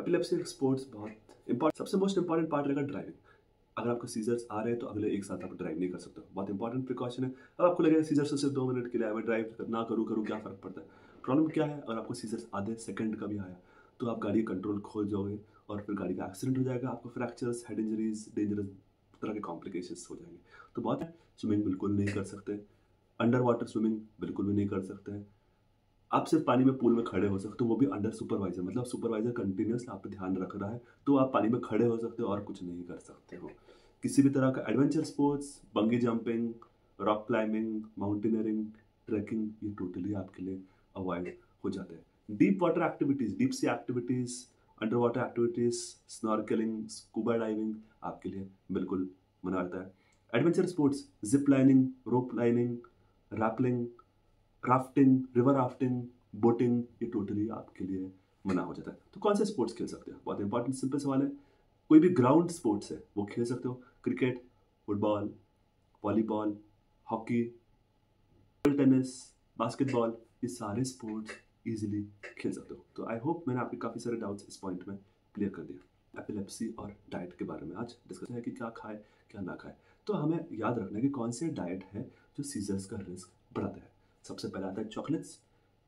Epilepsy एक sports बहुत important, सबसे मोस्ट इंपॉर्टेंट पार्ट रहेगा ड्राइविंग। अगर आपको सीजर्स आ रहे हैं तो अगले एक साथ आप ड्राइव नहीं कर सकते हो, बहुत इंपॉर्टेंट प्रिकॉशन है। अब आपको लगेगा सीजर्स से सिर्फ 2 मिनट के लिए आया, मैं ड्राइव ना करूँ क्या फ़र्क पड़ता है। प्रॉब्लम क्या है, अगर आपको सीजर्स आधे सेकंड का भी आया तो आप गाड़ी कंट्रोल खो जाओगे और फिर गाड़ी का एक्सीडेंट हो जाएगा, आपको फ्रैक्चर्स, हेड इंजरीज, डेंजरस तरह के कॉम्प्लिकेशंस हो जाएंगे। तो बहुत है, स्विमिंग बिल्कुल नहीं कर सकते, अंडर वाटर स्विमिंग बिल्कुल भी नहीं कर सकते हैं। आप सिर्फ पानी में पूल में खड़े हो सकते हो, वो भी अंडर सुपरवाइजर, मतलब सुपरवाइजर कंटिन्यूस आप पे ध्यान रख रहा है तो आप पानी में खड़े हो सकते हो और कुछ नहीं कर सकते हो। किसी भी तरह का adventure sports, bungee jumping, rock climbing, mountaineering, trekking, ये टोटली आपके लिए अवॉइड हो जाते हैं। Deep water activities, deep sea activities, under water activities, snorkelling, scuba diving आपके लिए बिल्कुल मना रहता है। Adventure sports, zip lining, rope lining, rappelling, rafting, river rafting, boating, ये टोटली आपके लिए मना हो जाता है। तो कौन से स्पोर्ट्स खेल सकते हो? बहुत इंपॉर्टेंट सिंपल सवाल है। कोई भी ग्राउंड स्पोर्ट्स है वो खेल सकते हो, cricket, football, volleyball, hockey, tennis, basketball, ये सारे स्पोर्ट्स इजीली खेल सकते हो। तो आई होप मैंने आपके काफ़ी सारे डाउट्स इस पॉइंट में क्लियर कर दिया। एपिलेप्सी और डाइट के बारे में आज डिस्कस है कि क्या खाए क्या ना खाए। तो हमें याद रखना है कि कौन से डाइट है जो सीजर्स का रिस्क बढ़ाता है। सबसे पहला आता है चॉकलेट्स,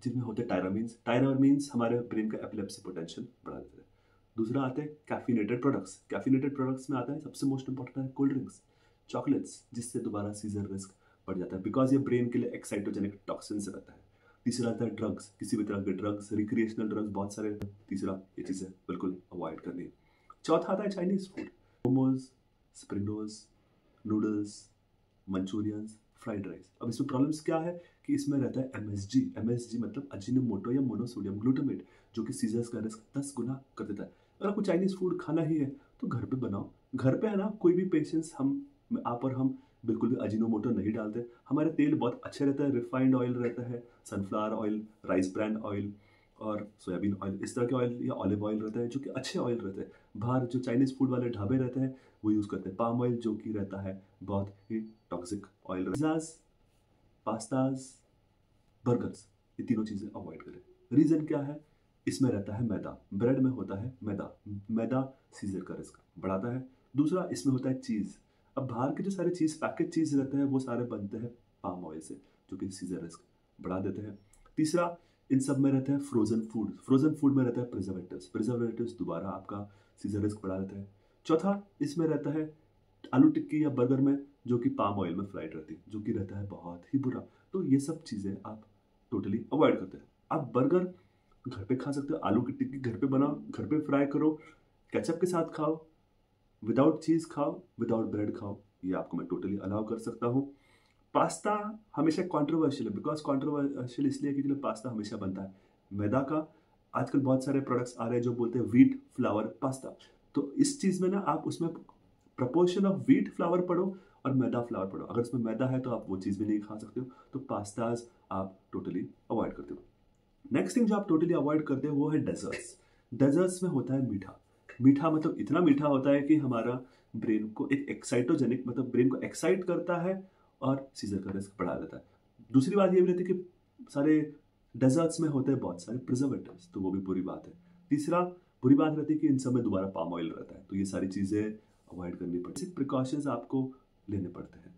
जिनमें होते हैं टायरामीन्स। टायरामीन्स हमारे ब्रेन का एपिलेप्सी पोटेंशियल बढ़ा देते हैं। दूसरा आते हैं कैफिनेटेड प्रोडक्ट्स। कैफिनेटेड प्रोडक्ट्स में आता है सबसे मोस्ट इंपॉर्टेंट है कोल्ड ड्रिंक्स, चॉकलेट्स, जिससे दोबारा सीजर रिस्क बढ़ जाता है बिकॉज ये ब्रेन के लिए एक्साइटोजेनिक टॉक्सिन्स रहता है। तीसरा आता है ड्रग्स, किसी भी तरह के ड्रग्स, रिक्रिएशनल ड्रग्स बहुत सारे। तीसरा, ये चीज़ें बिल्कुल अवॉइड करनी है। चौथा आता है Chinese food, momos, spring rolls, noodles, Manchurians, fried rice. अब इसमें प्रॉब्लम्स क्या है कि इसमें रहता है एमएसजी। एमएसजी मतलब अजीनोमोटो या मोनोसोडियम ग्लूटामेट, जो कि सीजर्स का रिस्क 10 गुना कर देता है। अगर आपको चाइनीज फूड खाना ही है तो घर पे बनाओ। घर पे है ना, कोई भी पेशेंस, आप और हम बिल्कुल भी अजीनोमोटो नहीं डालते। हमारे तेल बहुत अच्छे रहता है, रिफाइंड ऑयल रहता है, sunflower oil, rice brand oil और सोयाबीन ऑयल, इस तरह के ऑयल या ऑलिव ऑयल रहता है जो कि अच्छे ऑयल रहते हैं। बाहर जो चाइनीज फूड वाले ढाबे रहते हैं वो यूज़ करते हैं पाम ऑयल, जो कि रहता है बहुत ही toxic oil. Pizzas, pastas, burgers, ये तीनों चीज़ें अवॉइड करें। रीज़न क्या है? इसमें रहता है मैदा, ब्रेड में होता है मैदा। मैदा सीजर का रिस्क बढ़ाता है। दूसरा, इसमें होता है चीज़। अब बाहर के जो सारे चीज़, पैकेट चीज़ रहते हैं, वो सारे बनते हैं पाम ऑयल से, जो कि सीजर रिस्क बढ़ा देते हैं। तीसरा, इन सब में रहता है फ्रोजन फूड। फ्रोजन फूड में रहता है प्रिजर्वेटिव्स। प्रिजर्वेटिव्स दोबारा आपका सीजर रिस्क बढ़ा देते हैं। चौथा, इसमें रहता है आलू टिक्की या बर्गर में, जो कि पाम ऑयल में फ्राइड रहती है, जो कि रहता है बहुत ही बुरा। तो ये सब चीज़ें आप टोटली अवॉइड करते हैं। आप बर्गर घर पे खा सकते हो, आलू की टिक्की घर पे बनाओ, घर पे फ्राई करो, केचप के साथ खाओ, विदाउट चीज़ खाओ, विदाउट ब्रेड खाओ, ये आपको मैं टोटली अलाउ कर सकता हूँ। पास्ता हमेशा कंट्रोवर्शियल है, बिकॉज कंट्रोवर्शियल इसलिए क्योंकि पास्ता हमेशा बनता है मैदा का। आजकल बहुत सारे प्रोडक्ट्स आ रहे हैं जो बोलते हैं व्हीट फ्लावर पास्ता। तो इस चीज़ में ना आप उसमें प्रपोर्शन ऑफ व्हीट फ्लावर पढ़ो और मैदा फ्लावर पढ़ो। अगर उसमें मैदा है तो आप वो चीज़ भी नहीं खा सकते हो। तो पास्ताज आप टोटली अवॉइड करते हो। नेक्स्ट थिंग जो आप टोटली अवॉइड करते हो वो है डेजर्ट्स। डेजर्ट्स में होता है मीठा। मीठा मतलब इतना मीठा होता है कि हमारा ब्रेन को एक एक्साइटोजेनिक, मतलब ब्रेन को एक्साइट करता है और सीजर का रिस्क बढ़ा देता है। दूसरी बात ये भी रहती है कि सारे डेजर्ट्स में होते हैं बहुत सारे प्रिजर्वेटिव्स, तो वो भी बुरी बात है। तीसरा, बुरी बात रहती है कि इन सब में दोबारा पाम ऑयल रहता है, तो ये सारी चीज़ें अवॉइड करनी पड़ती है। प्रिकॉशंस आपको लेने पड़ते हैं।